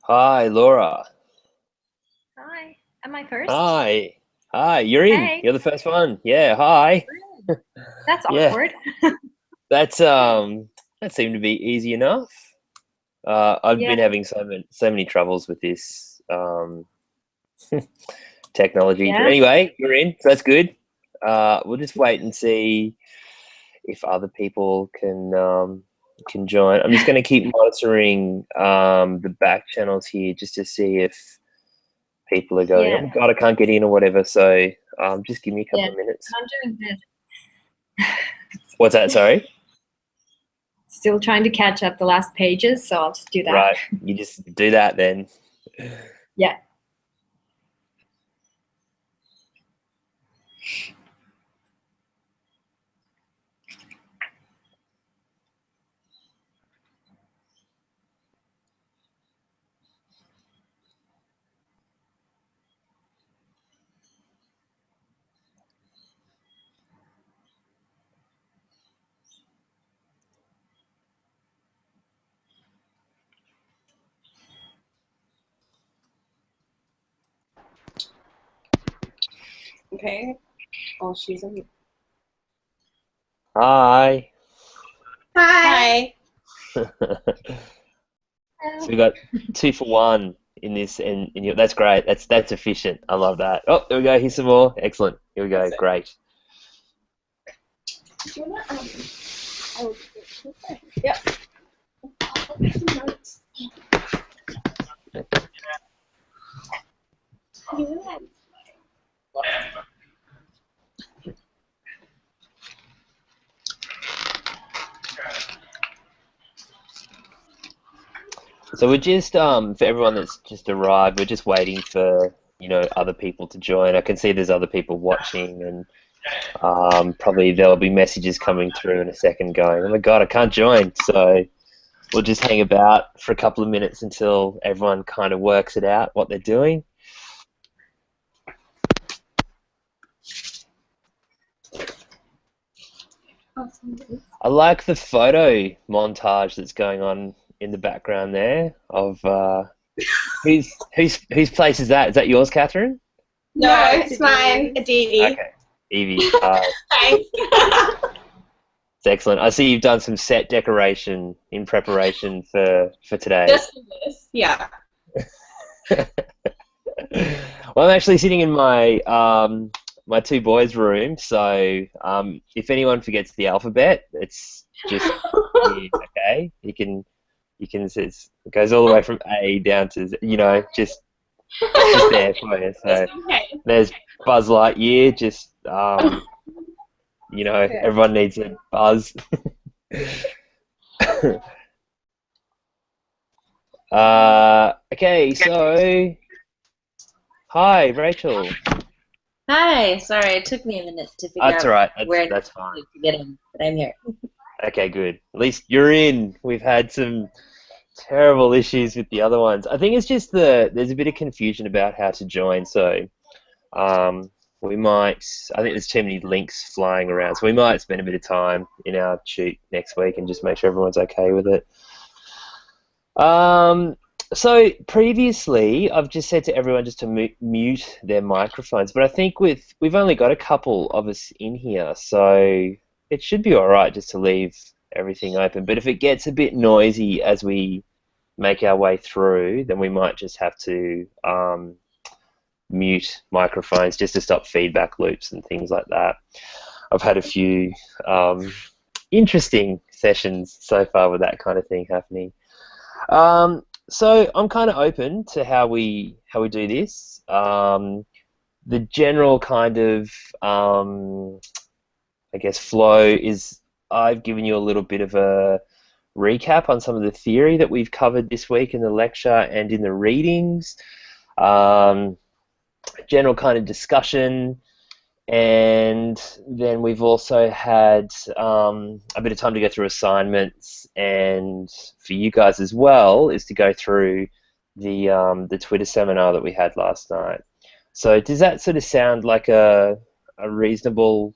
Hi, Laura. Hi. Am I first? Hi. Hi, you're in. Hey. You're the first one. Yeah, hi. Really? That's Yeah, awkward. that's that seemed to be easy enough. I've Yeah, been having so many troubles with this technology. But yeah, anyway, you're in, so that's good. We'll just wait and see if other people can join. I'm just going to keep monitoring the back channels here just to see if people are going, oh yeah, my God, I can't get in or whatever. So just give me a yeah. couple of minutes. I'm doing this. What's that? Sorry. Still trying to catch up the last pages, so I'll just do that. Right. You just do that then. Yeah. Okay. Oh, she's in. Hi. Hi. So we got 2 for 1 in this, and that's great. That's efficient. I love that. Oh, there we go. Here's some more. Excellent. Here we go. Great. Do you want to, I will yeah. I'll get some notes. Yeah. So we're just for everyone that's just arrived, we're just waiting for other people to join. I can see there's other people watching, and probably there'll be messages coming through in a second going, oh my God, I can't join. So we'll just hang about for a couple of minutes until everyone kind of works it out what they're doing. I like the photo montage that's going on in the background there of whose place is that? Is that yours, Catherine? No, it's mine, Aditi. Okay, Evie. Thanks. It's excellent. I see you've done some set decoration in preparation for today. Just for this, yeah. Well, I'm actually sitting in my my two boys' room, so if anyone forgets the alphabet, it's just here, okay? It goes all the way from A down to Z, just it's just there for you. So Okay. there's Buzz Lightyear, just Okay. everyone needs a buzz. Okay, so hi, Rachel. Hi, sorry, it took me a minute to figure That's out all right. where That's fine. to get in, but I'm here. Okay, good. At least you're in. We've had some terrible issues with the other ones. I think it's just there's a bit of confusion about how to join, so we might. I think there's too many links flying around, so we might spend a bit of time in our shoot next week and just make sure everyone's okay with it. So previously, I've just said to everyone just to mute their microphones, but I think we've only got a couple of us in here, so it should be all right just to leave everything open. But if it gets a bit noisy as we make our way through, then we might just have to mute microphones just to stop feedback loops and things like that. I've had a few interesting sessions so far with that kind of thing happening. So I'm kind of open to how we do this. The general kind of I guess flow is I've given you a little bit of a recap on some of the theory that we've covered this week in the lecture and in the readings. Um, General kind of discussion, and then we've also had a bit of time to go through assignments, and for you guys as well is to go through the Twitter seminar that we had last night. So does that sort of sound like a reasonable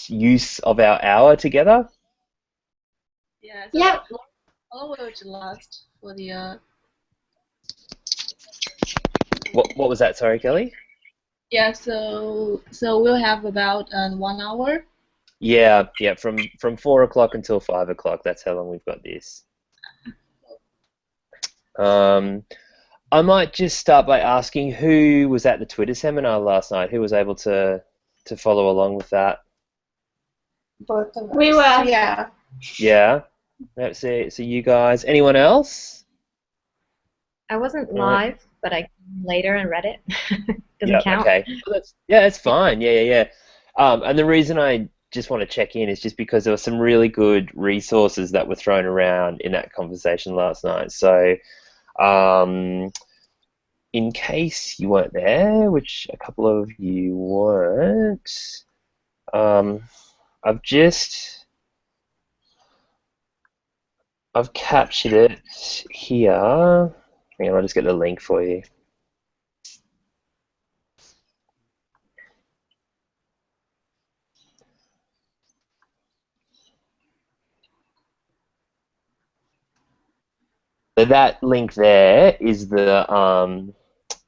use of our hour together? Yeah, so Yep. how long will it last for the What was that? Sorry, Kelly. Yeah, so we'll have about 1 hour. Yeah, yeah. From 4 o'clock until 5 o'clock. That's how long we've got this. I might just start by asking who was at the Twitter seminar last night. Who was able to follow along with that? Both of us. We were. Yeah. Yeah. That's it. So you guys. Anyone else? I wasn't Right. live, but I came later and read it. Doesn't Yeah. count. Okay. Well, that's fine. Yeah. And the reason I just want to check in is just because there were some really good resources that were thrown around in that conversation last night. So, in case you weren't there, which a couple of you weren't, um, I've captured it here. Hang on, I'll just get the link for you. So that link there is the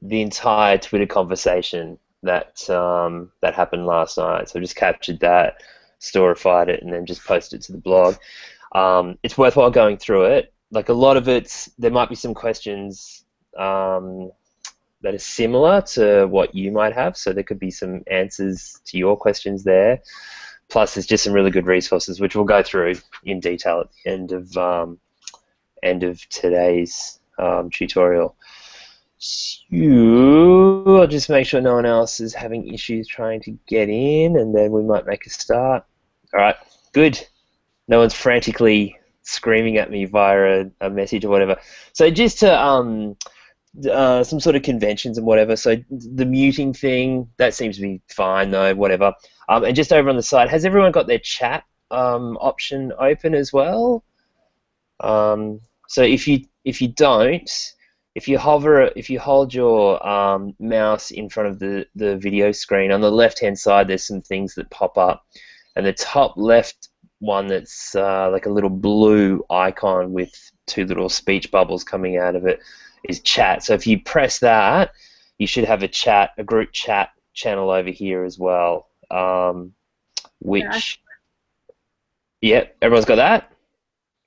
entire Twitter conversation that happened last night. So I just captured that, storified it, and then just posted it to the blog. It's worthwhile going through it. Like a lot of there might be some questions that are similar to what you might have. So there could be some answers to your questions there. Plus, there's just some really good resources, which we'll go through in detail at the end of today's tutorial. So I'll just make sure no one else is having issues trying to get in, and then we might make a start. All right, good. No one's frantically screaming at me via a message or whatever. So just to some sort of conventions and whatever. So the muting thing, that seems to be fine though, whatever. And just over on the side, has everyone got their chat option open as well? So if you don't, if you hold your mouse in front of the video screen, on the left-hand side there's some things that pop up, and the top left one that's like a little blue icon with two little speech bubbles coming out of it is chat. So if you press that, you should have a group chat channel over here as well. Which, yeah, everyone's got that?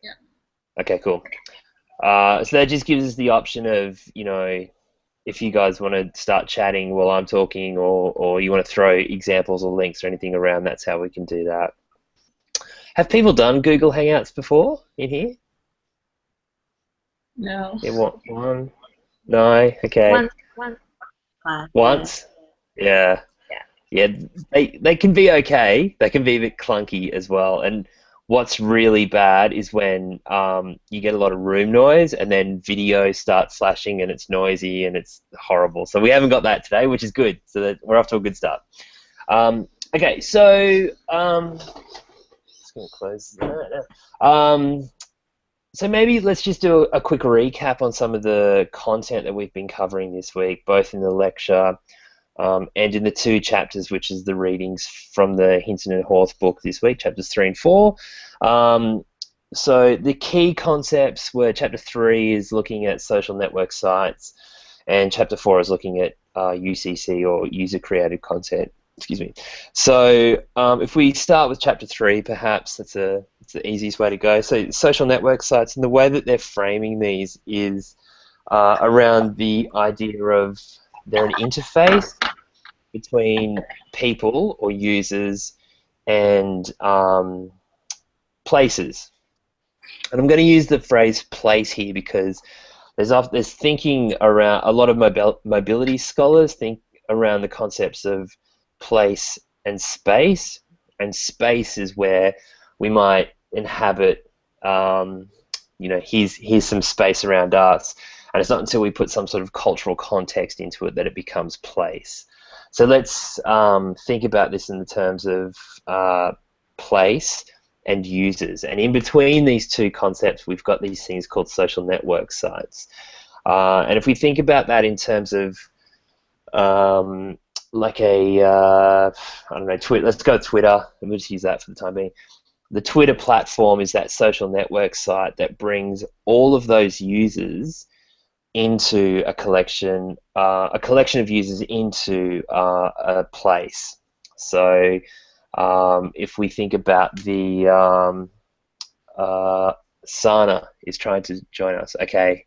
Yeah. Okay, cool. So that just gives us the option of, if you guys want to start chatting while I'm talking, or you want to throw examples or links or anything around, that's how we can do that. Have people done Google Hangouts before in here? No. Yeah, one? No? Okay. Once? Yeah. Yeah, they can be okay. They can be a bit clunky as well. And what's really bad is when you get a lot of room noise and then video starts flashing and it's noisy and it's horrible. So we haven't got that today, which is good. So that we're off to a good start. Okay, so just going to close that. So maybe let's just do a quick recap on some of the content that we've been covering this week, both in the lecture and in the two chapters, which is the readings from the Hinton and Horth book this week, chapters 3 and 4. So the key concepts were chapter 3 is looking at social network sites, and chapter 4 is looking at UCC, or user-created content. Excuse me. So if we start with chapter 3, perhaps it's the easiest way to go. So social network sites, and the way that they're framing these is around the idea of they're an interface between people or users and places. And I'm going to use the phrase place here because there's thinking around, a lot of mobility scholars think around the concepts of place and space is where we might inhabit, here's some space around us, and it's not until we put some sort of cultural context into it that it becomes place. So let's think about this in the terms of place and users, and in between these two concepts we've got these things called social network sites, and if we think about that in terms of like I don't know, let's go Twitter, and we'll just use that for the time being. The Twitter platform is that social network site that brings all of those users into a collection of users into a place. So if we think about the Sana is trying to join us. Okay.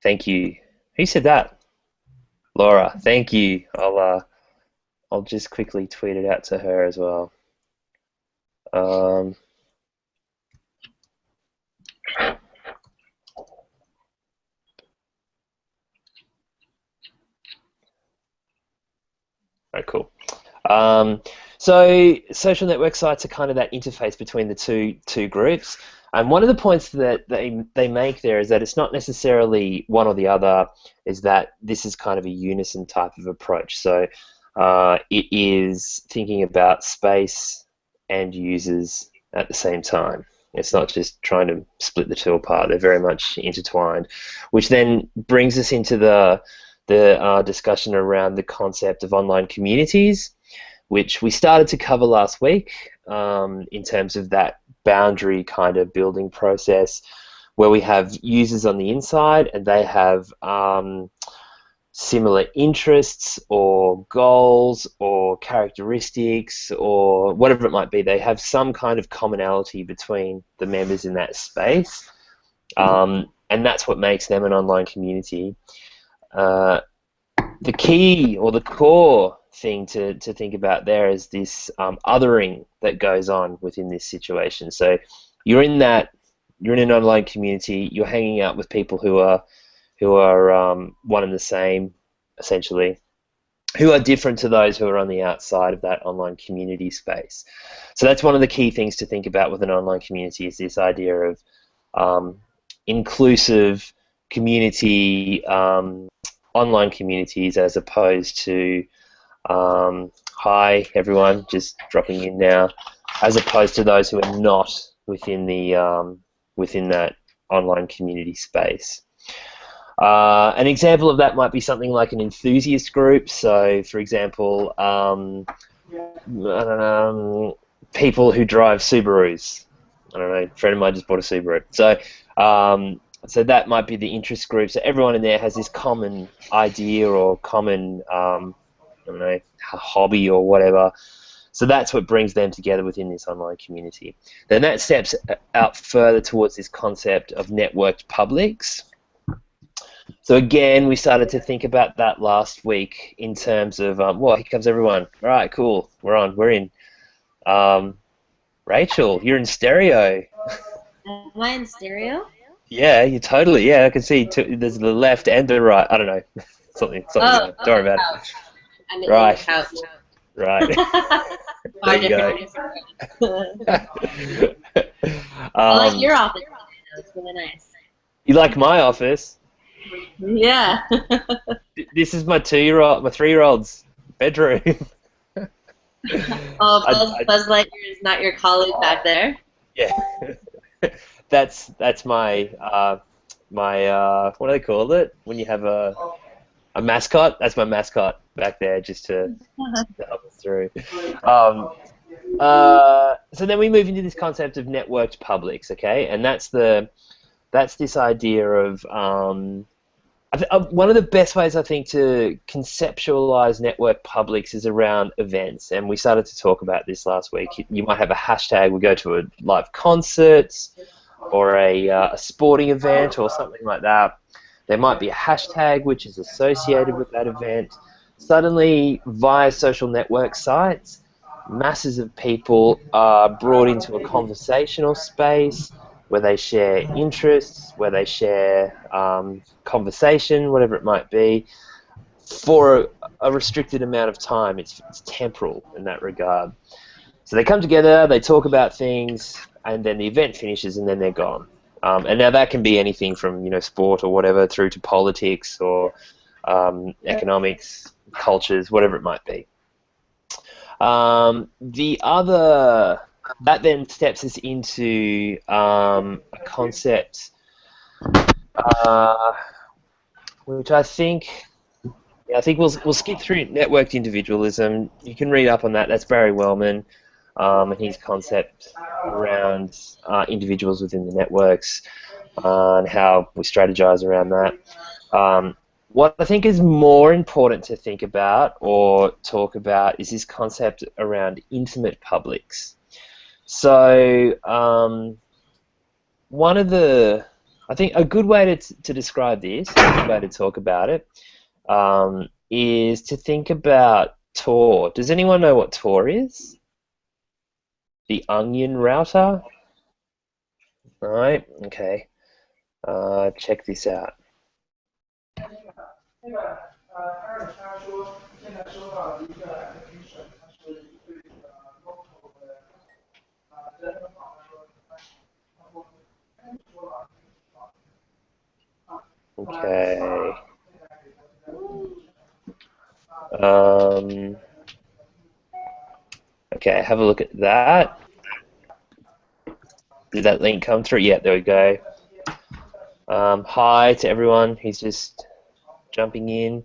Thank you. Who said that? Laura. Thank you. I'll just quickly tweet it out to her as well. Oh, cool. So social network sites are kind of that interface between the two groups. And one of the points that they make there is that it's not necessarily one or the other, is that this is kind of a unison type of approach. So it is thinking about space and users at the same time. It's not just trying to split the two apart. They're very much intertwined, which then brings us into the discussion around the concept of online communities, which we started to cover last week in terms of that boundary kind of building process where we have users on the inside and they have similar interests or goals or characteristics or whatever it might be. They have some kind of commonality between the members in that space, and that's what makes them an online community. The key or the core thing to think about there is this othering that goes on within this situation. So you're in an online community, you're hanging out with people who are one and the same, essentially, who are different to those who are on the outside of that online community space. So that's one of the key things to think about with an online community, is this idea of inclusive community, online communities, as opposed to hi everyone, just dropping in now, as opposed to those who are not within the within that online community space. An example of that might be something like an enthusiast group. So, for example, I don't know, people who drive Subarus. I don't know, a friend of mine just bought a Subaru. So that might be the interest group. So everyone in there has this common idea or common, I don't know, hobby or whatever. So that's what brings them together within this online community. Then that steps out further towards this concept of networked publics. So again, we started to think about that last week in terms of, well, here comes everyone. All right, cool, we're on, we're in. Rachel, you're in stereo. Am I in stereo? Yeah, you totally. Yeah, I can see there's the left and the right. I don't know, something. Don't worry about it. I'm in Right. the couch. Right. Our There you go. different I like your office. It's really nice. You like my office? Yeah. This is my 3-year-old's bedroom. Oh, Buzz Lightyear is not your colleague back there. Yeah. That's my my what do they call it when you have a mascot? That's my mascot back there, just to help us through. So then we move into this concept of networked publics, okay? And that's this idea of one of the best ways I think to conceptualize network publics is around events, and we started to talk about this last week. You might have a hashtag. We go to a live concerts or a sporting event or something like that. There might be a hashtag which is associated with that event. Suddenly, via social network sites, masses of people are brought into a conversational space where they share interests, where they share conversation, whatever it might be, for a restricted amount of time. It's temporal in that regard. So they come together, they talk about things, and then the event finishes, and then they're gone. And now that can be anything from sport or whatever through to politics or economics, cultures, whatever it might be. That then steps us into a concept which I think we'll skip through networked individualism. You can read up on that. That's Barry Wellman and his concept around individuals within the networks. and how we strategize around that. What I think is more important to think about or talk about is this concept around intimate publics. So I think a good way to describe this, a good way to talk about it, is to think about Tor. Does anyone know what Tor is? The onion router? Right, okay. Check this out. Okay. Okay, have a look at that. Did that link come through? Yeah, there we go. Hi to everyone who's just jumping in.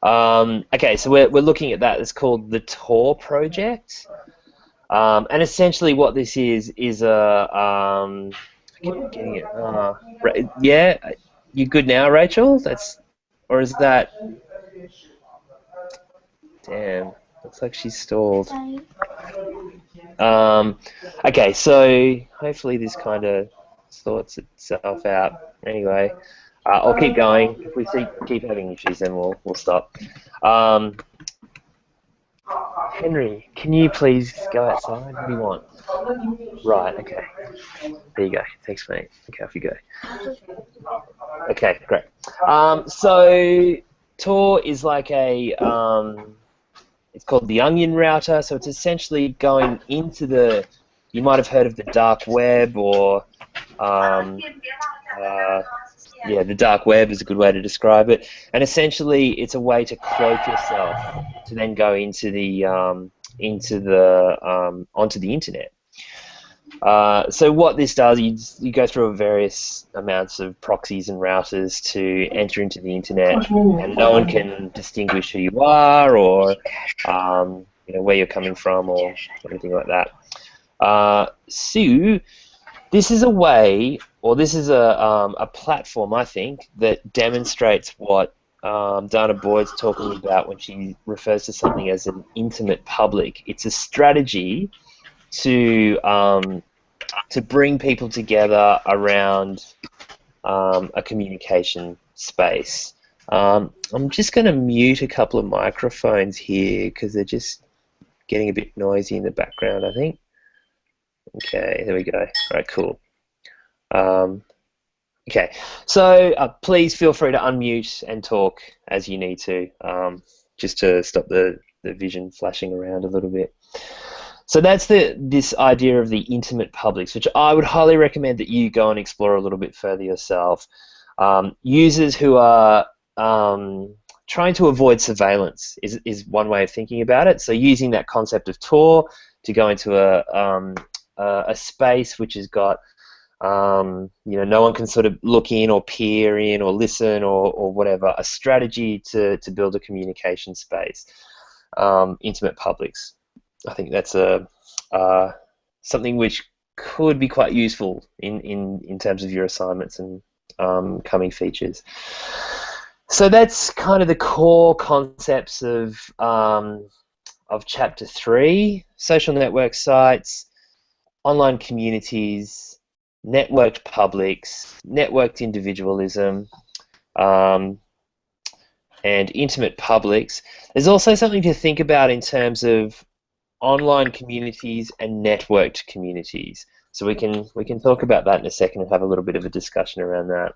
Okay, so we're looking at that. It's called the Tor project. And essentially what this is a getting it. Yeah, you good now, Rachel? Or is that? Damn, looks like she's stalled. Okay, so hopefully this kind of sorts itself out. Anyway, I'll keep going. If we keep having issues, then we'll stop. Henry, can you please go outside? What do you want? Right, okay. There you go. Thanks, mate. Okay, off you go. Okay, great. So Tor is like it's called the onion router, so it's essentially going into you might have heard of the dark web, or yeah, the dark web is a good way to describe it. And essentially, it's a way to cloak yourself to then go onto the internet. So what this does, you go through various amounts of proxies and routers to enter into the internet, and no one can distinguish who you are, or where you're coming from, or anything like that. So this is a way, or this is a platform, I think, that demonstrates what Dana Boyd's talking about when she refers to something as an intimate public. It's a strategy to bring people together around a communication space. I'm just going to mute a couple of microphones here because they're just getting a bit noisy in the background, I think. Okay, there we go. All right, cool. Okay, so please feel free to unmute and talk as you need to, just to stop the vision flashing around a little bit. So that's this idea of the intimate publics, which I would highly recommend that you go and explore a little bit further yourself. Users who are trying to avoid surveillance is one way of thinking about it. So using that concept of Tor to go into a space which has got no one can sort of look in or peer in or listen or whatever, a strategy to build a communication space, intimate publics. I think that's something which could be quite useful in terms of your assignments and coming features. So that's kind of the core concepts of Chapter 3: social network sites, online communities, networked publics, networked individualism, and intimate publics. There's also something to think about in terms of online communities and networked communities. So we can talk about that in a second and have a little bit of a discussion around that.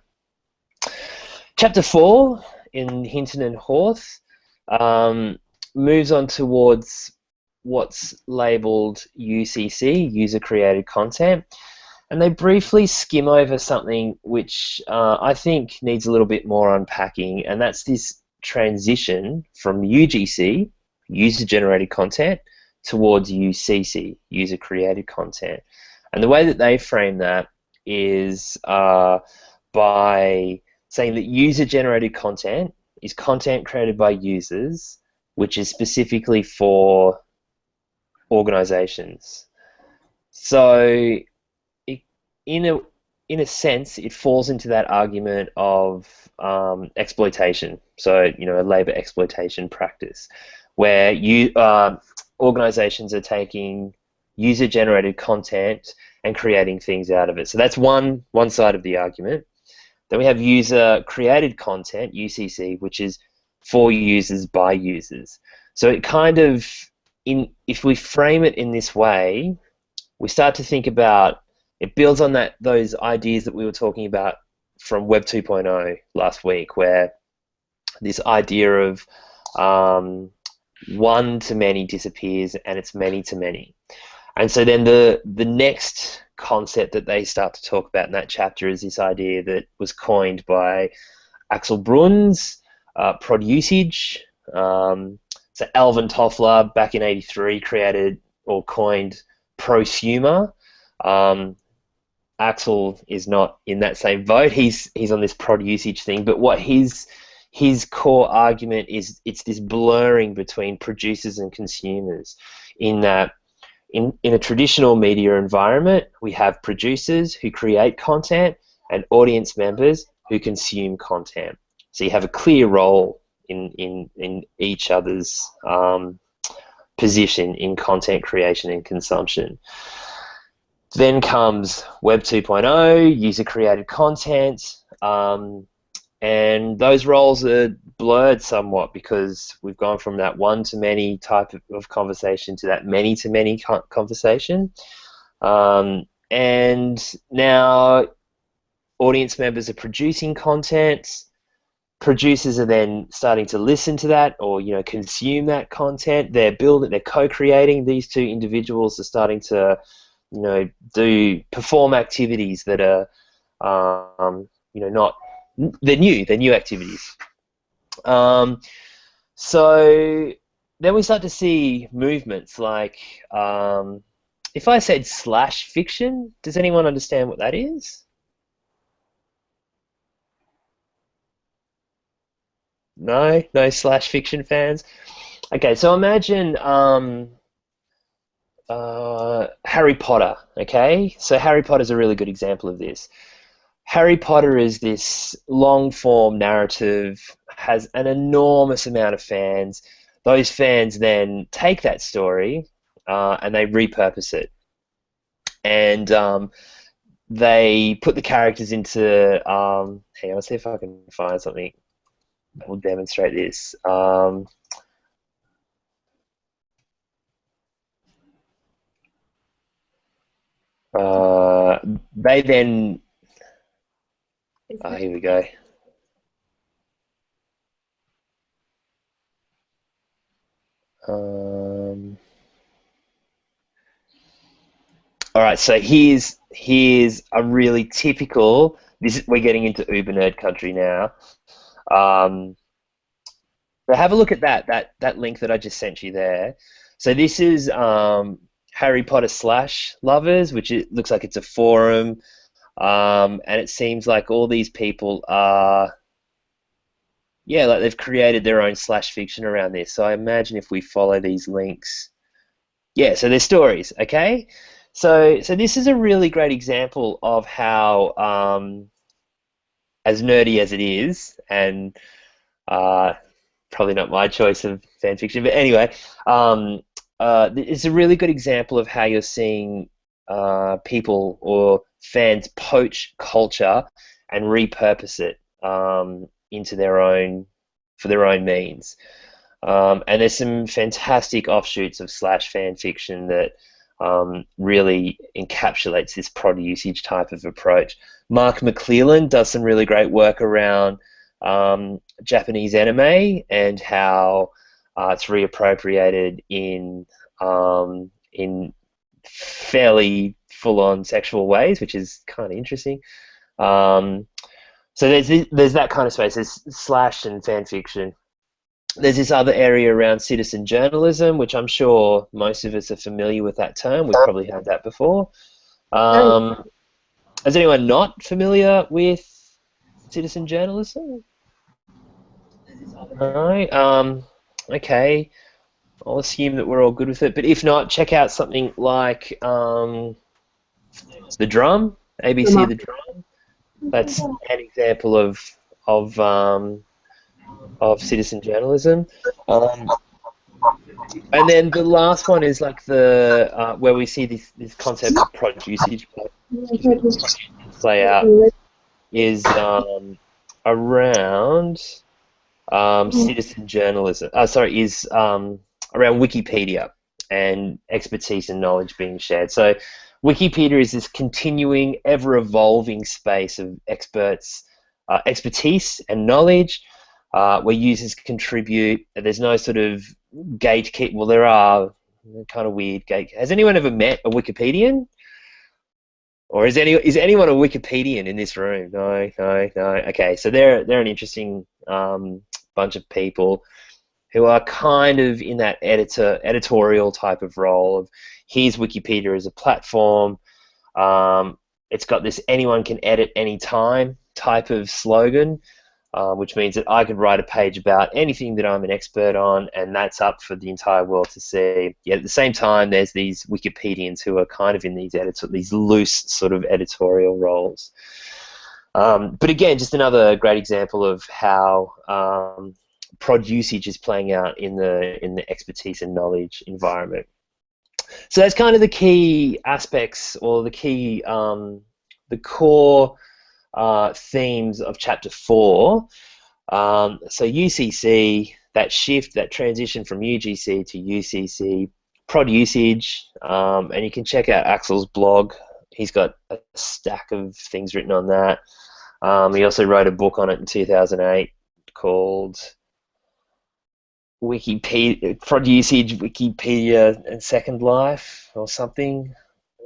Chapter 4 in Hinton and Horth moves on towards what's labelled UCC, user-created content, and they briefly skim over something which I think needs a little bit more unpacking, and that's this transition from UGC, user-generated content, towards UCC, user-created content. And the way that they frame that is by saying that user-generated content is content created by users, which is specifically for organizations. So in a sense, it falls into that argument of exploitation. So, a labor exploitation practice, where organizations are taking user-generated content and creating things out of it. So that's one side of the argument. Then we have user-created content, UCC, which is for users by users. So it kind of, if we frame it in this way, we start to think about, it builds on those ideas that we were talking about from Web 2.0 last week, where this idea of one-to-many disappears and it's many-to-many. And so then the next concept that they start to talk about in that chapter is this idea that was coined by Axel Bruns, prod usage. So Alvin Toffler back in '83 created or coined prosumer. Axel is not in that same boat. He's on this prod usage thing, but what his core argument is, it's this blurring between producers and consumers, in that in a traditional media environment, we have producers who create content and audience members who consume content. So you have a clear role in each other's position in content creation and consumption. Then comes Web 2.0, user-created content, and those roles are blurred somewhat because we've gone from that one-to-many type of conversation to that many-to-many conversation. And now audience members are producing content. Producers are then starting to listen to that or consume that content. They're co-creating. These two individuals are starting to perform activities that are they're new activities. So then we start to see movements like, if I said slash fiction, does anyone understand what that is? No slash fiction fans. Okay, so imagine Harry Potter. Okay, so Harry Potter is a really good example of this. Harry Potter is this long-form narrative, has an enormous amount of fans. Those fans then take that story and they repurpose it. And they put the characters into, hang on, let's see if I can find something that will demonstrate this. They then, here we go. All right, so here's a really typical. We're getting into uber nerd country now. But have a look at that link that I just sent you there. So this is Harry Potter slash lovers, which it looks like it's a forum, and it seems like all these people are, like they've created their own slash fiction around this. So I imagine if we follow these links, so they're stories, okay? So this is a really great example of how, as nerdy as it is, and probably not my choice of fan fiction, but anyway, it's a really good example of how you're seeing people or fans poach culture and repurpose it into for their own means. And there's some fantastic offshoots of slash fan fiction that really encapsulates this prod usage type of approach. Mark McClellan does some really great work around Japanese anime and how it's reappropriated in fairly full-on sexual ways, which is kind of interesting. So there's that kind of space. There's slash and fan fiction. There's this other area around citizen journalism, which I'm sure most of us are familiar with that term. We've probably heard that before. Is anyone not familiar with citizen journalism? No? Okay. I'll assume that we're all good with it. But if not, check out something like The Drum. ABC the Drum. That's an example of um, of citizen journalism. Um, and then the last one is like the where we see this concept of usage play out is around citizen journalism. Sorry, is around Wikipedia and expertise and knowledge being shared. So Wikipedia is this continuing, ever-evolving space of expertise and knowledge where users contribute. There's no sort of gatekeep. Well, there are kind of weird gate. Has anyone ever met a Wikipedian? Or is anyone a Wikipedian in this room? No. Okay, so they're an interesting bunch of people who are kind of in that editorial type of role of here's Wikipedia as a platform. It's got this anyone can edit anytime type of slogan, which means that I could write a page about anything that I'm an expert on, and that's up for the entire world to see. Yet at the same time, there's these Wikipedians who are kind of in these loose sort of editorial roles. But again, just another great example of how prod usage is playing out in the expertise and knowledge environment. So that's kind of the key aspects, or the core themes of Chapter 4. So UCC, that shift, that transition from UGC to UCC, prod usage, and you can check out Axel's blog. He's got a stack of things written on that. He also wrote a book on it in 2008 called Wikipedia, prod usage, Wikipedia and Second Life or something.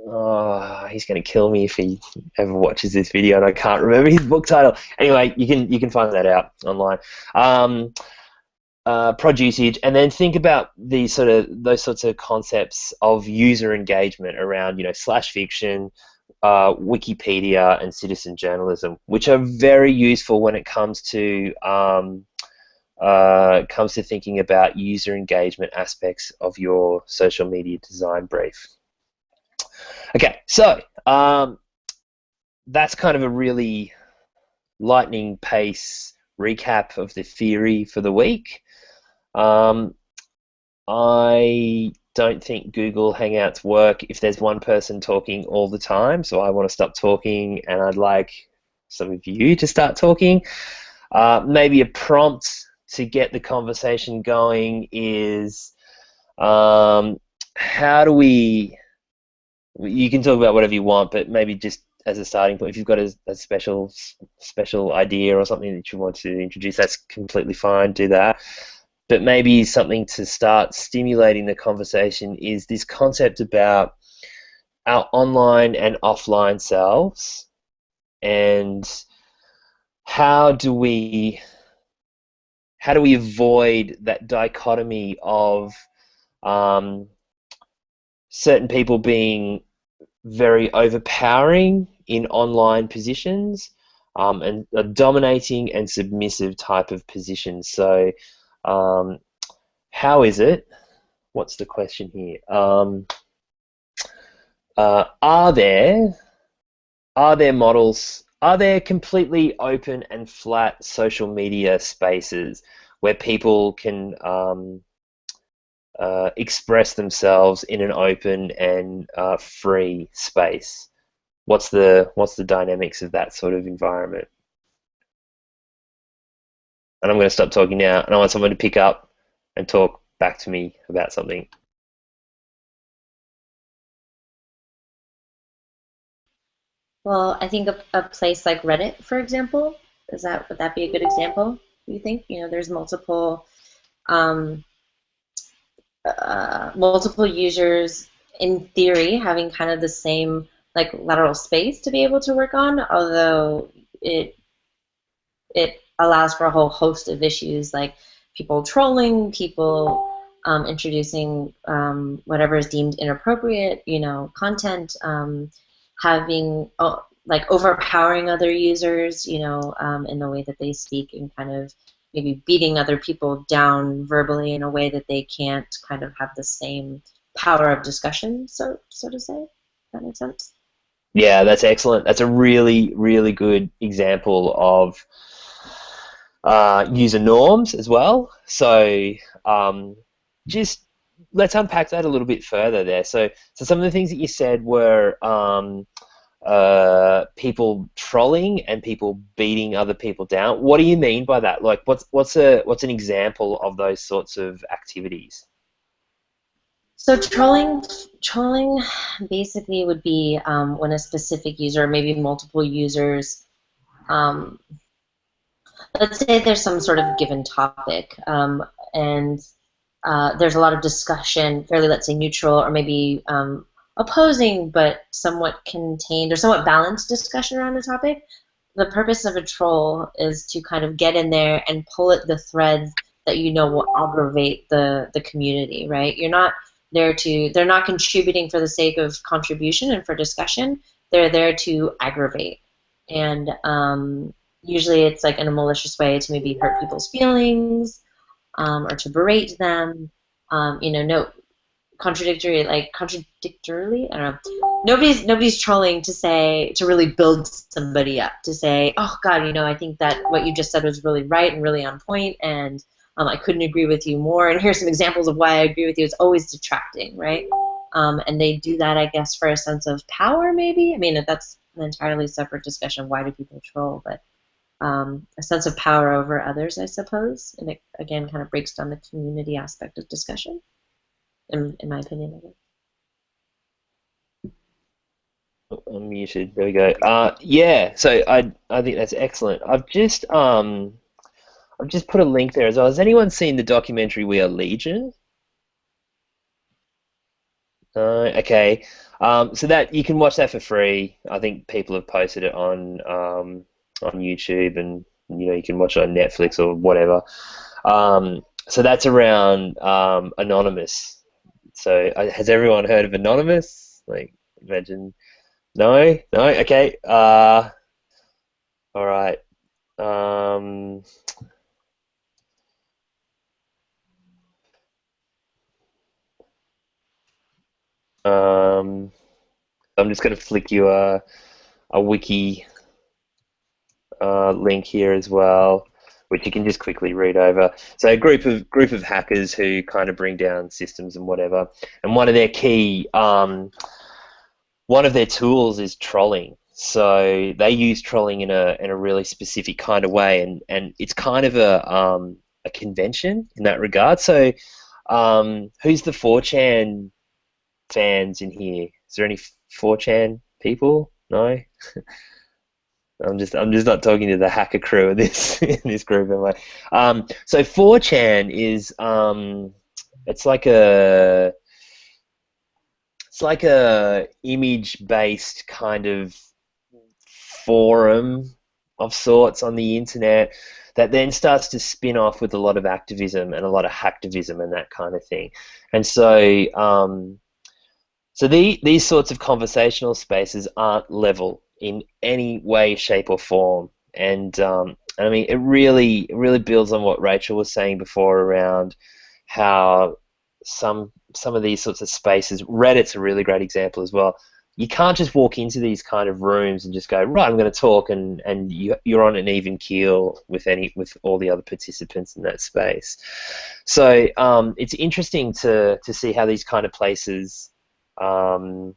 Oh, he's going to kill me if he ever watches this video and I can't remember his book title. Anyway, you can find that out online. Prod usage, and then think about those sorts of concepts of user engagement around slash fiction, Wikipedia, and citizen journalism, which are very useful when it comes to thinking about user engagement aspects of your social media design brief. Okay, so that's kind of a really lightning pace recap of the theory for the week. I don't think Google Hangouts work if there's one person talking all the time, so I want to stop talking, and I'd like some of you to start talking. Maybe a prompt to get the conversation going is how do we... You can talk about whatever you want, but maybe just as a starting point, if you've got a special idea or something that you want to introduce, that's completely fine, do that. But maybe something to start stimulating the conversation is this concept about our online and offline selves, and how do we avoid that dichotomy of certain people being very overpowering in online positions and a dominating and submissive type of position. So how is it? What's the question here? Are there models? Are there completely open and flat social media spaces where people can express themselves in an open and free space? What's the dynamics of that sort of environment? And I'm going to stop talking now, and I want someone to pick up and talk back to me about something. Well, I think a place like Reddit, for example, would that be a good example? Do you think? There's multiple users in theory having kind of the same like lateral space to be able to work on, although it allows for a whole host of issues like people trolling, people introducing whatever is deemed inappropriate, content, having like overpowering other users, in the way that they speak, and kind of maybe beating other people down verbally in a way that they can't kind of have the same power of discussion, so to say. That makes sense? Yeah, that's excellent. That's a really, really good example of user norms as well. So um, just let's unpack that a little bit further there. So some of the things that you said were people trolling and people beating other people down. What do you mean by that? Like, what's an example of those sorts of activities? So trolling basically would be when a specific user, or maybe multiple users, um, let's say there's some sort of given topic, and there's a lot of discussion, fairly, let's say, neutral or maybe opposing, but somewhat contained or somewhat balanced discussion around the topic. The purpose of a troll is to kind of get in there and pull at the threads that you know will aggravate the community, right? You're not there to, they're not contributing for the sake of contribution and for discussion. They're there to aggravate. And usually it's like in a malicious way to maybe hurt people's feelings, or to berate them. No contradictorily. I don't know. Nobody's trolling to say, to really build somebody up, to say, oh God, I think that what you just said was really right and really on point, and I couldn't agree with you more. And here's some examples of why I agree with you. It's always detracting, right? And they do that, I guess, for a sense of power, maybe. I mean, that's an entirely separate discussion. Why do people troll? But a sense of power over others, I suppose. And it, again, kind of breaks down the community aspect of discussion, in my opinion, I guess. I'm muted. There we go. Yeah. So I think that's excellent. I've just put a link there as well. Has anyone seen the documentary We Are Legion? Okay. So that you can watch that for free. I think people have posted it on YouTube, and you can watch it on Netflix or whatever. So that's around Anonymous. So has everyone heard of Anonymous? Like, imagine. No, no. Okay. All right. Um, um, I'm just going to flick you a wiki link here as well, which you can just quickly read over. So a group of hackers who kind of bring down systems and whatever, and one of their tools is trolling. So they use trolling in a really specific kind of way, and it's kind of a convention in that regard. So who's the 4chan fans in here? Is there any 4chan people? No? I'm just not talking to the hacker crew in this in this group, am I? So 4chan is it's like a it's like a image-based kind of forum of sorts on the internet that then starts to spin off with a lot of activism and a lot of hacktivism and that kind of thing. And so these sorts of conversational spaces aren't level in any way, shape, or form. And I mean, it really builds on what Rachel was saying before around how some of these sorts of spaces. Reddit's a really great example as well. You can't just walk into these kind of rooms and just go, right, I'm going to talk, and you're on an even keel with all the other participants in that space. So it's interesting to see how these kind of places, um,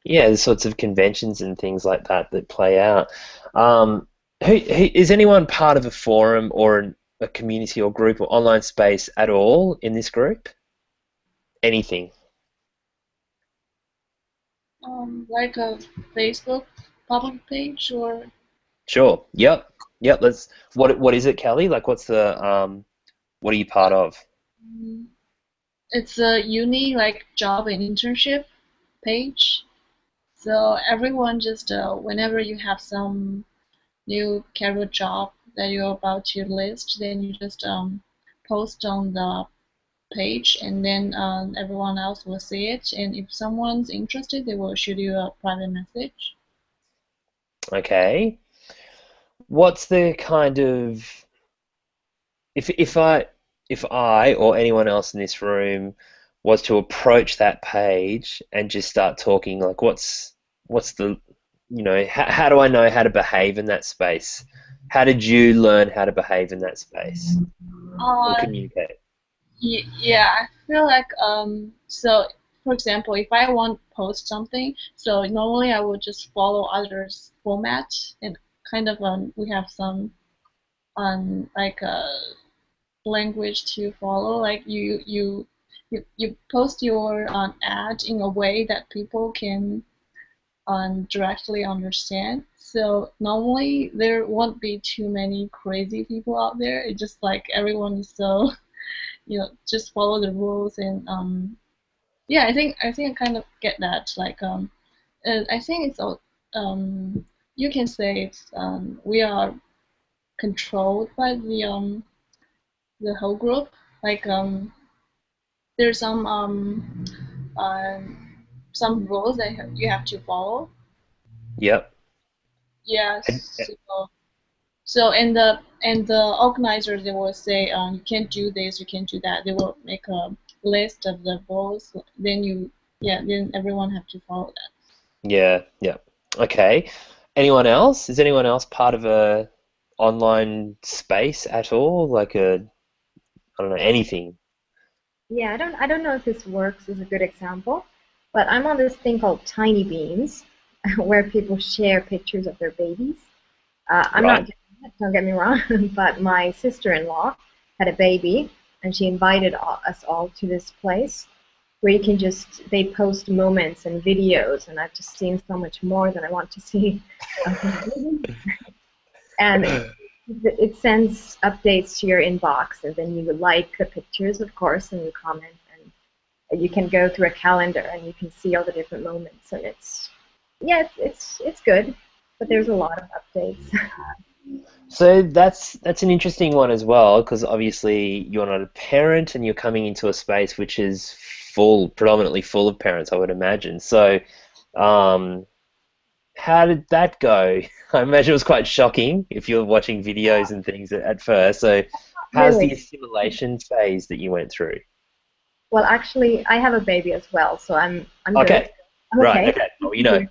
yeah, the sorts of conventions and things like that play out. Is anyone part of a forum or a community or group or online space at all in this group? Anything? Like a Facebook public page or Sure. Yep. Yep. Let's. What is it, Kelly? Like, what are you part of? mm, it's a uni like job and internship page. So everyone just whenever you have some new career job that you're about to list, then you just post on the page, and then everyone else will see it. And if someone's interested, they will shoot you a private message. Okay. What's the kind of if if I or anyone else in this room was to approach that page and just start talking, like what's the, how do I know how to behave in that space? How did you learn how to behave in that space or Uh, communicate? yeah, I feel like so for example, if I want to post something, so normally I would just follow others' format and kind of we have some like language to follow. Like you post your ad in a way that people can directly understand. So normally there won't be too many crazy people out there. It's just like everyone is so just follow the rules and yeah, I think I kind of get that. Like I think it's all you can say it's we are controlled by the whole group. Like there's some rules that you have to follow. Yep. Yes. So and the organizers they will say you can't do this, you can't do that. They will make a list of the rules. Then then everyone have to follow that. Yeah, yeah. Okay. Anyone else? Is anyone else part of a online space at all? Like I don't know, anything. Yeah, I don't know if this works as a good example, but I'm on this thing called Tiny Beans, where people share pictures of their babies. I'm not Right. doing it, don't get me wrong, but my sister-in-law had a baby, and she invited us all to this place where you can just they post moments and videos, and I've just seen so much more than I want to see of the baby. And it sends updates to your inbox, and then you like the pictures, of course, and you comment, and you can go through a calendar and you can see all the different moments, and it's yeah, it's good, but there's a lot of updates. So that's an interesting one as well, because obviously you're not a parent and you're coming into a space which is predominantly full of parents, I would imagine. So, um, how did that go? I imagine it was quite shocking if you're watching videos and things at first. So, how's the Really? assimilation phase that you went through? Well, actually, I have a baby as well, so I'm good. Okay, I'm right, okay. okay. Oh, yeah,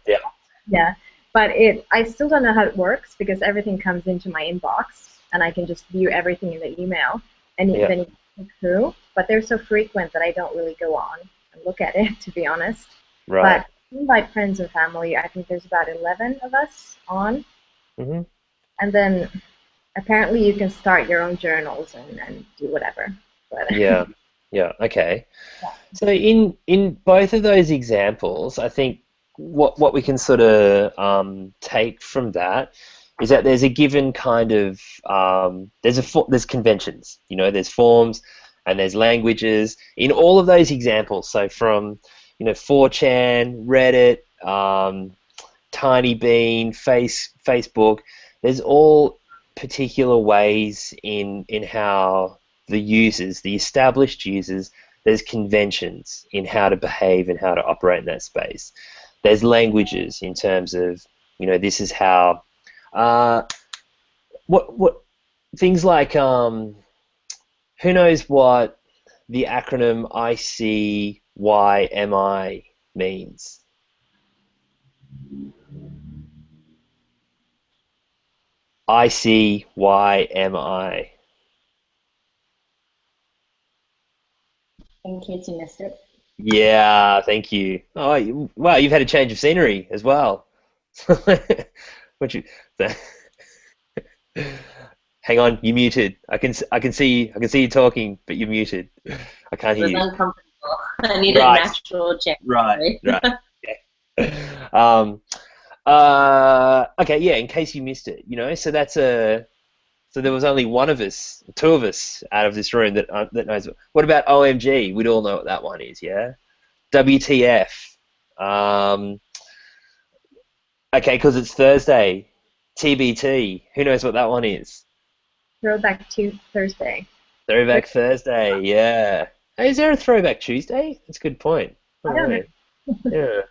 Yeah, but I still don't know how it works because everything comes into my inbox and I can just view everything in the email and yeah, then you click through. But they're so frequent that I don't really go on and look at it, to be honest. right. But invite friends and family. I think there's about 11 of us on, Hmm. and then apparently you can start your own journals and do whatever. But Yeah, yeah, okay. So in both of those examples, I think what we can sort of take from that is that there's a given kind of there's conventions, there's forms and there's languages in all of those examples. So from 4chan, Reddit, Tiny Bean, Facebook, there's all particular ways in how the established users, there's conventions in how to behave and how to operate in that space. There's languages in terms of, this is how, uh, what things like, who knows what the acronym ICYMI means? ICYMI. In case you missed it. Yeah, thank you. Oh, wow, you've had a change of scenery as well. What you? Hang on, you muted. I can see you talking, but you're muted. I can't It hear was you. uncomfortable. I needed Right, natural change. right, Sorry. right. Okay. Okay, yeah. In case you missed it, so so there was only one of us, two of us out of this room that knows. What about OMG? We'd all know what that one is, yeah. WTF? Um, okay, because it's Thursday. TBT. Who knows what that one is? throwback to Thursday. Throwback Thursday. Yeah. Hey, is there a Throwback Tuesday? That's a good point. I I don't don't know. know. Yeah.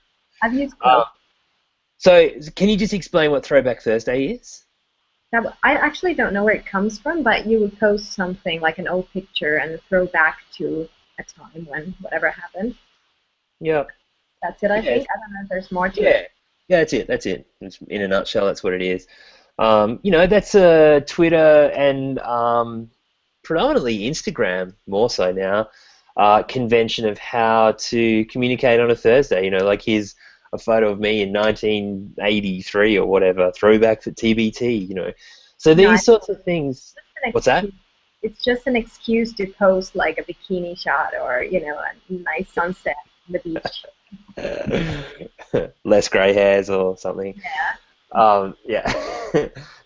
I've used Um, both. so, can you just explain what Throwback Thursday is? Now, I actually don't know where it comes from, but you would post something like an old picture and throw back to a time when whatever happened. Yeah. That's it, I Yeah. think. I don't know if there's more to Yeah. it. Yeah, that's it. That's it. In a nutshell, that's what it is. That's Twitter and predominantly Instagram, more so now, convention of how to communicate on a Thursday. Like here's a photo of me in 1983 or whatever, throwback for TBT. So No, I these sorts of things. it's an What's that? excuse. It's just an excuse to post like a bikini shot or a nice sunset on the beach. Less grey hairs or something. Yeah. Yeah.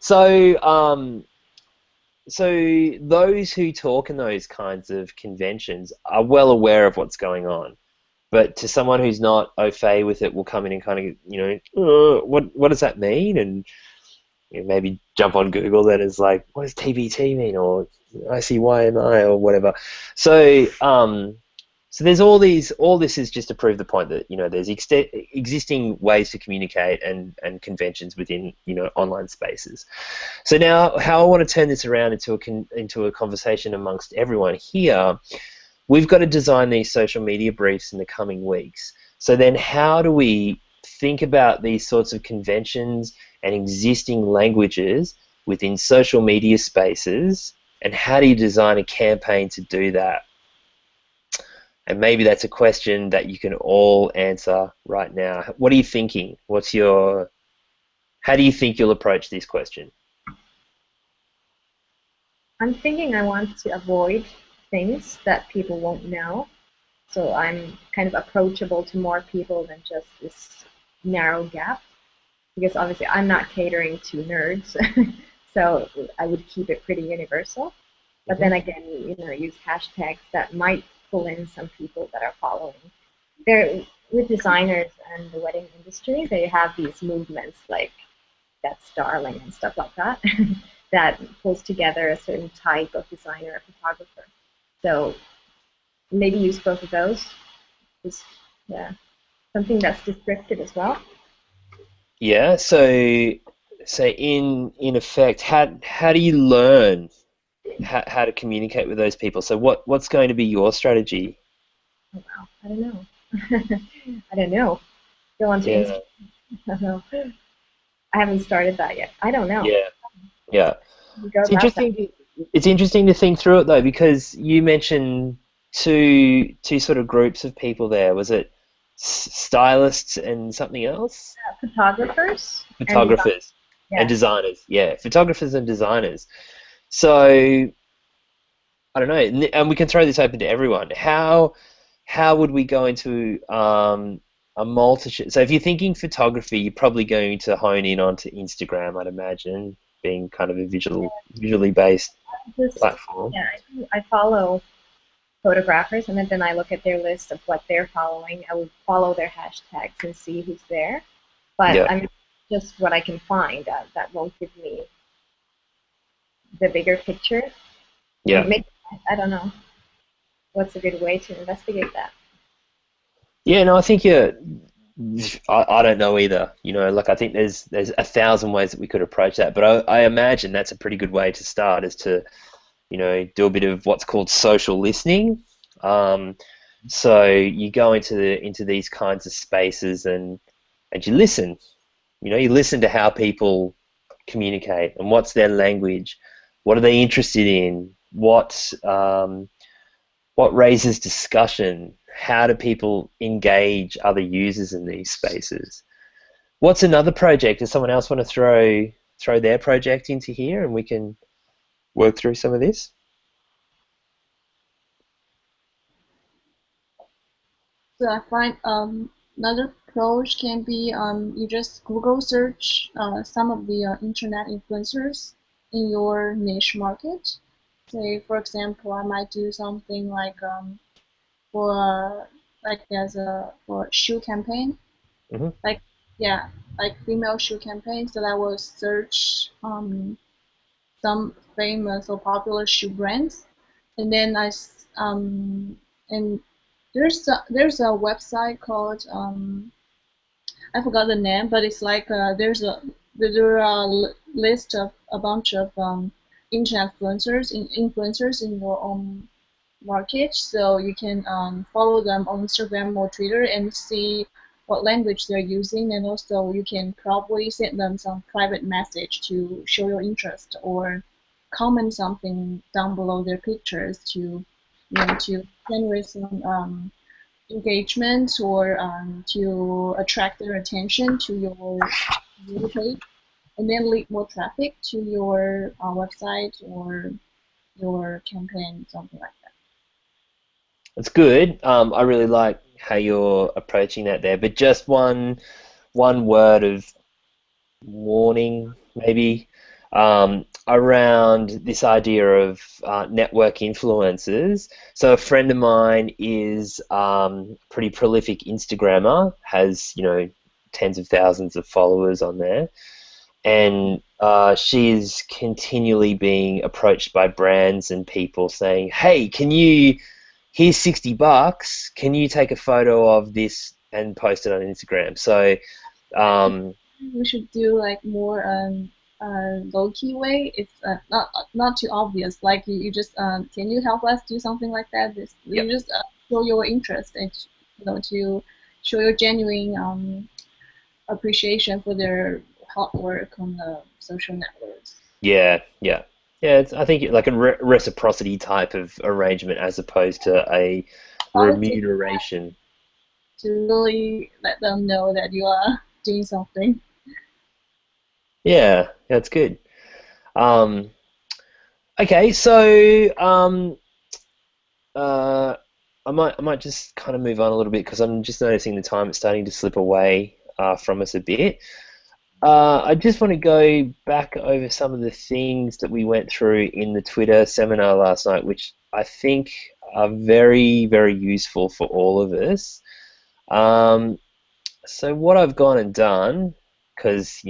So, so those who talk in those kinds of conventions are well aware of what's going on. But to someone who's not au fait with it, will come in and kind of, what does that mean? And maybe jump on Google that is like, what does TBT mean? Or ICYMI or whatever. So there's all this is just to prove the point that, there's existing ways to communicate and conventions within, online spaces. So now how I want to turn this around into a conversation amongst everyone here. We've got to design these social media briefs in the coming weeks. So then how do we think about these sorts of conventions and existing languages within social media spaces, and how do you design a campaign to do that? And maybe that's a question that you can all answer right now. What are you thinking? How do you think you'll approach this question? I'm thinking I want to avoid things that people won't know. So I'm kind of approachable to more people than just this narrow gap. Because obviously I'm not catering to nerds. So I would keep it pretty universal. But then again, use hashtags that might pull in some people that are following. There, with designers and the wedding industry, they have these movements like That's Darling and stuff like that that pulls together a certain type of designer or photographer. So maybe use both of those. Just yeah, something that's descriptive as well. Yeah. So in effect, how do you learn how to communicate with those people? So what's going to be your strategy? Oh wow, I don't know. I don't know. Go on to Yeah. Instagram. I don't know. I haven't started that yet. I don't know. Yeah. Yeah. You go It's about that. interesting. It's interesting to think through it though, because you mentioned two sort of groups of people there. Was it stylists and something else? Photographers and design. Photographers and Yeah. designers. Yeah, photographers and designers. So I don't know, and we can throw this open to everyone. How would we go into a multitude? So if you're thinking photography, you're probably going to hone in onto Instagram, I'd imagine, being kind of a visually based Just platform. yeah, I follow photographers and then I look at their list of what they're following. I would follow their hashtags and see who's there. But Yeah, I mean, just what I can find that won't give me the bigger picture. yeah. Maybe I don't know what's a good way to investigate that. Yeah, no, I think I don't know either. Like I think there's a thousand ways that we could approach that, but I imagine that's a pretty good way to start, is to do a bit of what's called social listening. Um, so you go into these kinds of spaces and you listen. You listen to how people communicate and what's their language, what are they interested in, what raises discussion, how do people engage other users in these spaces. What's another project? Does someone else want to throw their project into here and we can work through some of this? So I find another approach can be you just Google search some of the internet influencers in your niche market. Say, for example, I might do something like for like as a for shoe campaign, Hmm. like yeah, like female shoe campaign. So I will search some famous or popular shoe brands, and then and there's a website called I forgot the name, but it's like there are a list of a bunch of internet influencers in your own market, so you can follow them on Instagram or Twitter and see what language they're using, and also you can probably send them some private message to show your interest or comment something down below their pictures to generate some engagement or to attract their attention to your page, and then lead more traffic to your website or your campaign, something like that. It's good. I really like how you're approaching that there, but just one word of warning, maybe, around this idea of network influencers. So a friend of mine is pretty prolific Instagrammer, has tens of thousands of followers on there, and she is continually being approached by brands and people saying, "Hey, here's $60. Can you take a photo of this and post it on Instagram?" So We should do like more low key way. It's not too obvious. Like you just can you help us do something like that? Yep. You just show your interest and to show your genuine appreciation for their hard work on the social networks. Yeah. I think like a reciprocity type of arrangement as opposed to a remuneration. To really let them know that you are doing something. Yeah, that's good. Okay, so I might just kind of move on a little bit because I'm just noticing the time it's starting to slip away from us a bit. I just want to go back over some of the things that we went through in the Twitter seminar last night, which I think are very, very useful for all of us. So what I've gone and done, because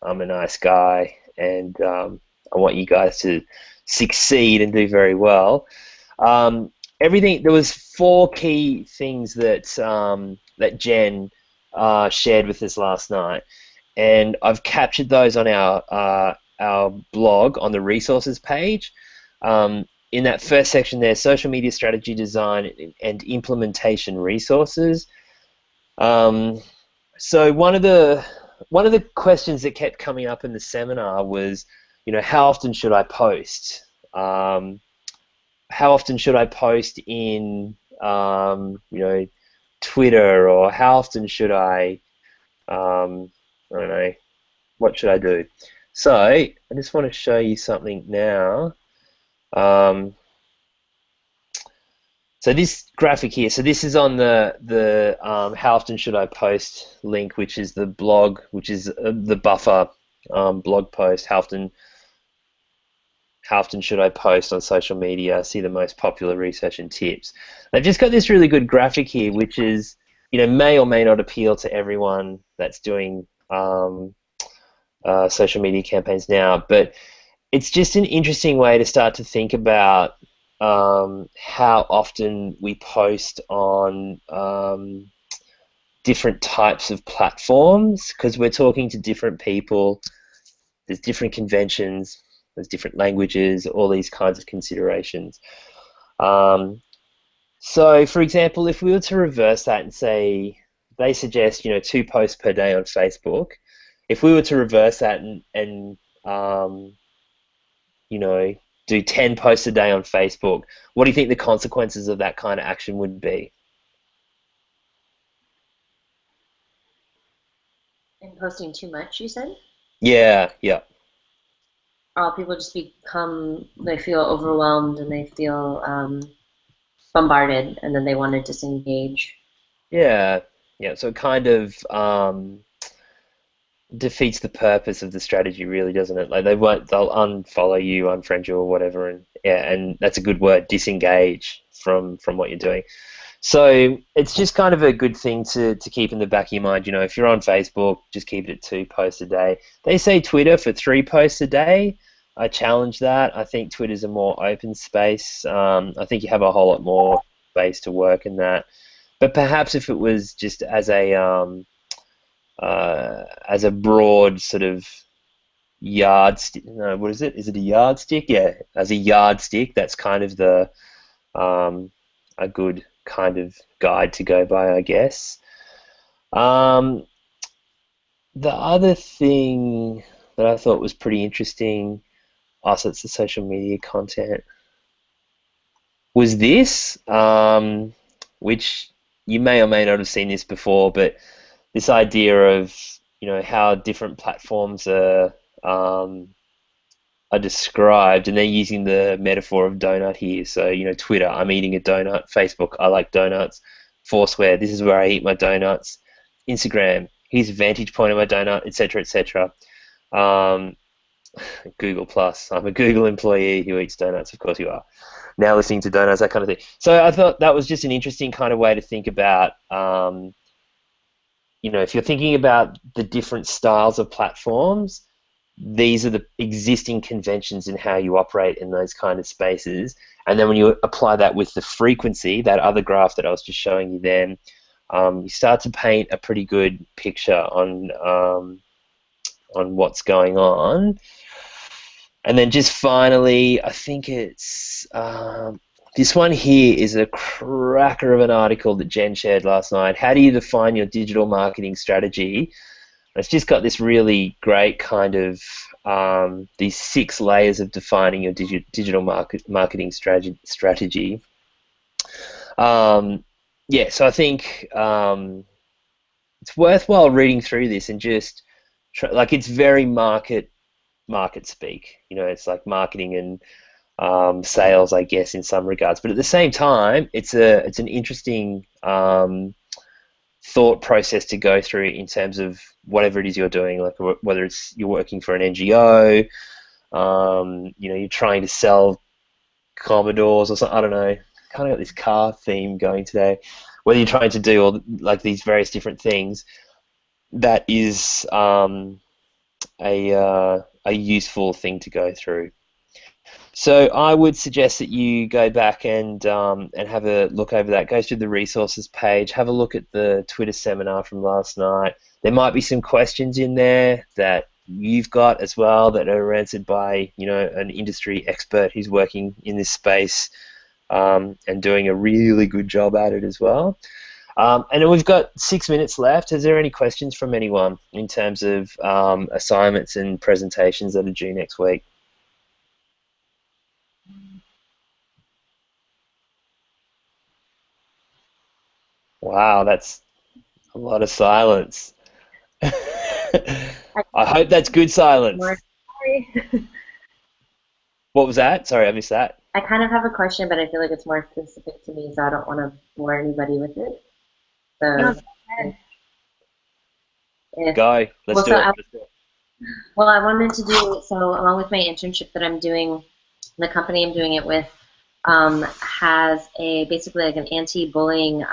I'm a nice guy and I want you guys to succeed and do very well. There was four key things that Jen shared with us last night, and I've captured those on our blog on the resources page. In that first section there, social media strategy design and implementation resources. So one of the questions that kept coming up in the seminar was, how often should I post? How often should I post in, Twitter, or how often should I don't know, what should I do? So I just want to show you something now. So this graphic here, so this is on the how often should I post link, which is the blog, which is the buffer blog post. How often should I post on social media? See the most popular research and tips. I've just got this really good graphic here, which is may or may not appeal to everyone that's doing social media campaigns now, but it's just an interesting way to start to think about how often we post on different types of platforms, because we're talking to different people. There's different conventions, there's different languages, all these kinds of considerations. So, for example, if we were to reverse that and say they suggest 2 posts per day on Facebook, if we were to reverse that and do 10 posts a day on Facebook, what do you think the consequences of that kind of action would be? And posting too much, you said? Yeah. People just they feel overwhelmed and they feel bombarded, and then they want to disengage. Yeah. So it kind of defeats the purpose of the strategy, really, doesn't it? Like they'll unfollow you, unfriend you, or whatever, and that's a good word, disengage from what you're doing. So it's just kind of a good thing to keep in the back of your mind. If you're on Facebook, just keep it at 2 posts a day. They say Twitter for 3 posts a day. I challenge that. I think Twitter's a more open space. I think you have a whole lot more space to work in that. But perhaps if it was just as a broad sort of yardstick, no, what is it? Is it a yardstick? Yeah, as a yardstick, that's kind of a good kind of guide to go by, I guess. Um, the other thing that I thought was pretty interesting, also it's the social media content, was this, which you may or may not have seen this before, but this idea of, how different platforms um, are described, and they're using the metaphor of donut here. So, Twitter, I'm eating a donut. Facebook, I like donuts. Foursquare, this is where I eat my donuts. Instagram, here's a vantage point of my donut, etc., etc. Um, Google Plus, I'm a Google employee who eats donuts. Of course you are. Now listening to donuts, that kind of thing. So I thought that was just an interesting kind of way to think about, if you're thinking about the different styles of platforms, these are the existing conventions in how you operate in those kind of spaces. And then when you apply that with the frequency, that other graph that I was just showing you then, you start to paint a pretty good picture on what's going on. And then just finally, I think it's this one here is a cracker of an article that Jen shared last night. How do you define your digital marketing strategy? It's just got this really great kind of these 6 layers of defining your digital marketing strategy. Yeah, so I think it's worthwhile reading through this and just it's very market speak. It's like marketing and sales, I guess, in some regards. But at the same time, it's an interesting thought process to go through in terms of whatever it is you're doing, like whether it's you're working for an NGO, you're trying to sell Commodores or something. I don't know. Kind of got this car theme going today. Whether you're trying to do all like these various different things, that is a useful thing to go through. So I would suggest that you go back and have a look over that. Go through the resources page. Have a look at the Twitter seminar from last night. There might be some questions in there that you've got as well that are answered by an industry expert who's working in this space and doing a really good job at it as well. And then we've got 6 minutes left. Is there any questions from anyone in terms of assignments and presentations that are due next week? Wow, that's a lot of silence. I hope that's good silence. Sorry. What was that? Sorry, I missed that. I kind of have a question, but I feel like it's more specific to me, so I don't want to bore anybody with it. So, No, Go. Let's do it. Well, I wanted to do, so along with my internship that I'm doing, the company I'm doing it with has basically like an anti-bullying,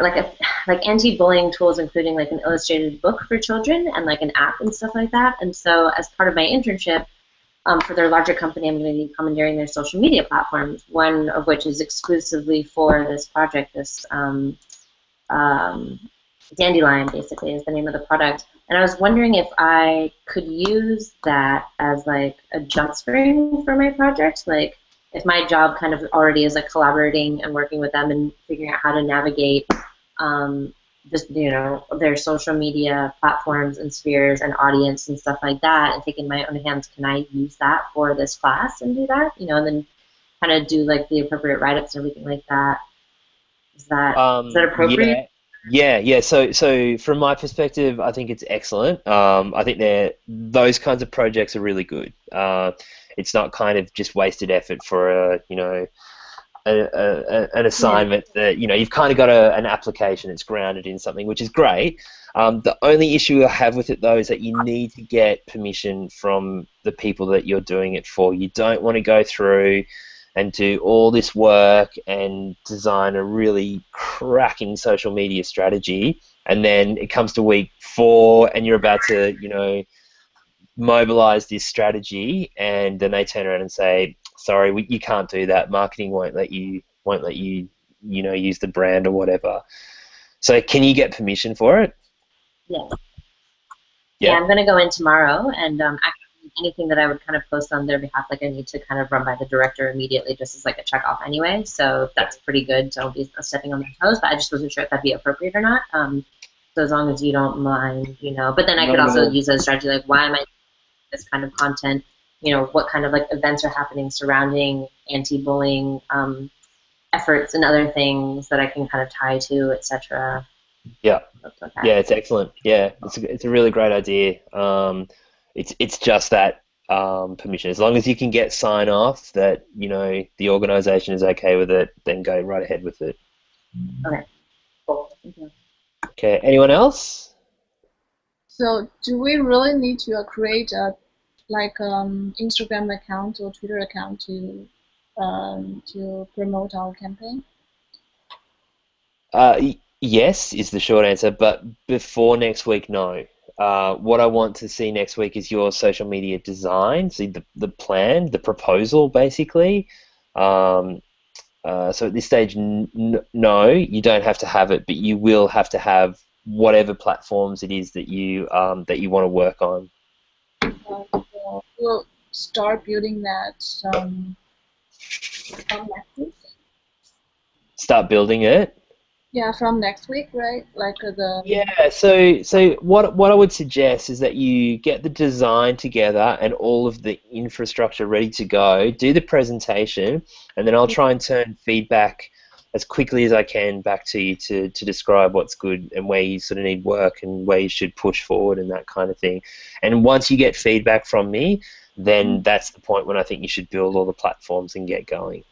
like anti-bullying tools, including like an illustrated book for children and like an app and stuff like that. And so as part of my internship, for their larger company, I'm going to be commandeering their social media platforms, one of which is exclusively for this project, this Dandelion, basically, is the name of the product. And I was wondering if I could use that as like a jump spring for my project, like if my job kind of already is like collaborating and working with them and figuring out how to navigate just their social media platforms and spheres and audience and stuff like that, and take in my own hands, can I use that for this class and do that? And then kind of do like the appropriate write-ups and everything like that. Is that appropriate? Yeah. So from my perspective, I think it's excellent. I think those kinds of projects are really good. It's not kind of just wasted effort for an assignment that you've kind of got an application. It's grounded in something, which is great. The only issue I have with it though is that you need to get permission from the people that you're doing it for. You don't want to go through and do all this work and design a really cracking social media strategy, and then it comes to week 4 and you're about to mobilize this strategy, and then they turn around and say, sorry, you can't do that. Marketing won't let you use the brand or whatever. So can you get permission for it? Yeah. Yeah, I'm going to go in tomorrow, and actually anything that I would kind of post on their behalf, like I need to kind of run by the director immediately, just as like a check off anyway. So that's pretty good. Don't be stepping on their toes, but I just wasn't sure if that'd be appropriate or not. So as long as you don't mind, But then I Not could at also all. use that strategy, like, why am I doing this kind of content? What kind of like events are happening surrounding anti-bullying efforts and other things that I can kind of tie to, etc. Yeah. Okay. Yeah, it's excellent. Yeah, it's a really great idea. It's just that permission. As long as you can get sign off that the organization is okay with it, then go right ahead with it. Okay. Cool. Thank you. Okay. Anyone else? So do we really need to create a Instagram account or Twitter account to promote our campaign? Yes is the short answer, but before next week, no. What I want to see next week is your social media design, see the plan, the proposal, basically. Um, so at this stage, no, you don't have to have it, but you will have to have whatever platforms it is that you want to work on. We'll start building that from next week. Start building it. Yeah, from next week, right? Like Yeah, so what I would suggest is that you get the design together and all of the infrastructure ready to go, do the presentation, and then I'll try and turn feedback as quickly as I can back to you to describe what's good and where you sort of need work and where you should push forward and that kind of thing. And once you get feedback from me, then that's the point when I think you should build all the platforms and get going.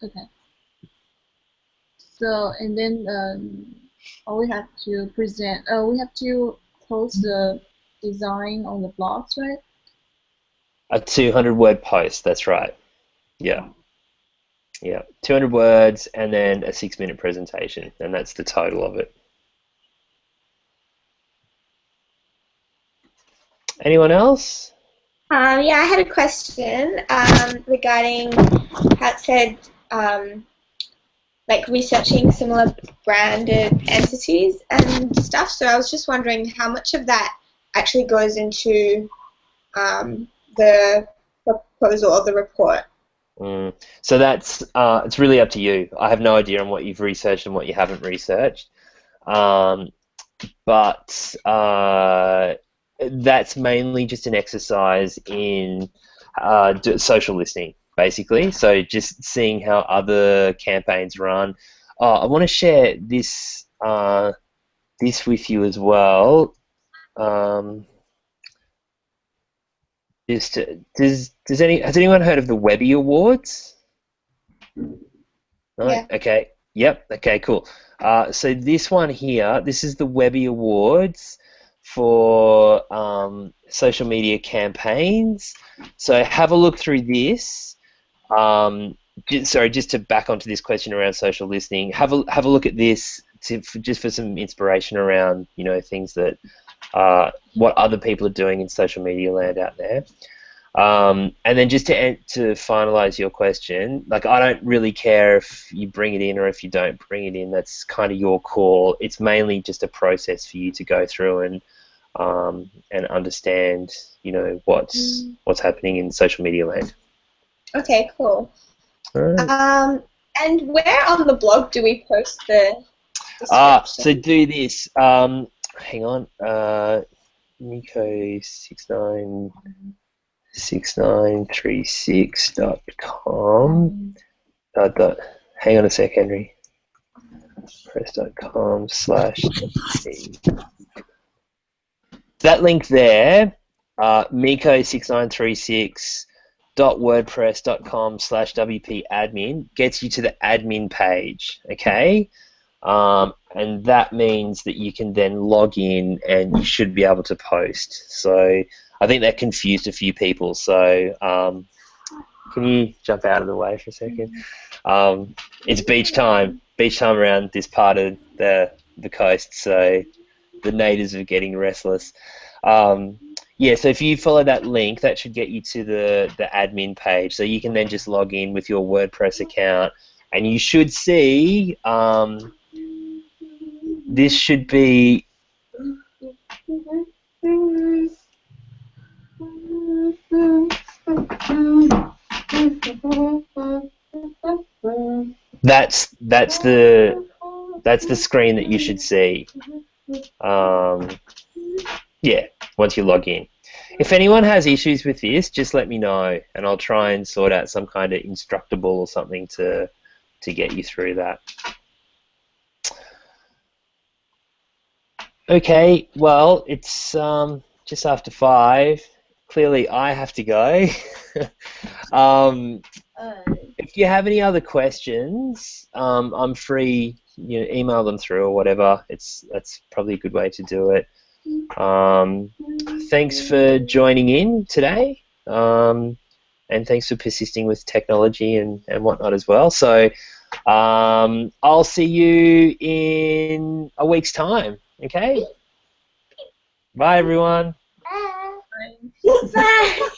Okay. So and then we have to present. We have to post the design on the blogs, right? A 200-word post, that's right. Yeah. Yeah, 200 words and then a 6-minute presentation, and that's the total of it. Anyone else? Yeah, I had a question regarding how it said like researching similar branded entities and stuff. So I was just wondering how much of that actually goes into the proposal or the report. So that's it's really up to you. I have no idea on what you've researched and what you haven't researched, but that's mainly just an exercise in social listening, basically. So just seeing how other campaigns run. I want to share this this with you as well. Has anyone heard of the Webby Awards? No? Yeah. Okay. Yep. Okay, cool. So this one here, this is the Webby Awards for social media campaigns. So have a look through this. Just to back onto this question around social listening, have a look at this just for some inspiration around things that what other people are doing in social media land out there. And then just to finalize your question, like I don't really care if you bring it in or if you don't bring it in. That's kind of your call. It's mainly just a process for you to go through and understand, what's happening in social media land. Okay, cool. All right. And where on the blog do we post the description? So do this. Hang on. Nico6936.com. Hang on a sec, Henry. Press.com/ that link there, Miko6936.wordpress.com/WP-admin gets you to the admin page, okay? And that means that you can then log in and you should be able to post. So I think that confused a few people. So can you jump out of the way for a second? It's beach time around this part of the coast, so the natives are getting restless. Yeah, so if you follow that link, that should get you to the admin page. So you can then just log in with your WordPress account, and you should see this should be that's the That's the screen that you should see. Yeah, once you log in. If anyone has issues with this, just let me know, and I'll try and sort out some kind of instructable or something to get you through that. Okay, well, it's just after 5. Clearly, I have to go. If you have any other questions, I'm free. Email them through or whatever. That's probably a good way to do it. Thanks for joining in today, and thanks for persisting with technology and whatnot as well. So I'll see you in a week's time. Okay? Bye, everyone. Bye. Bye.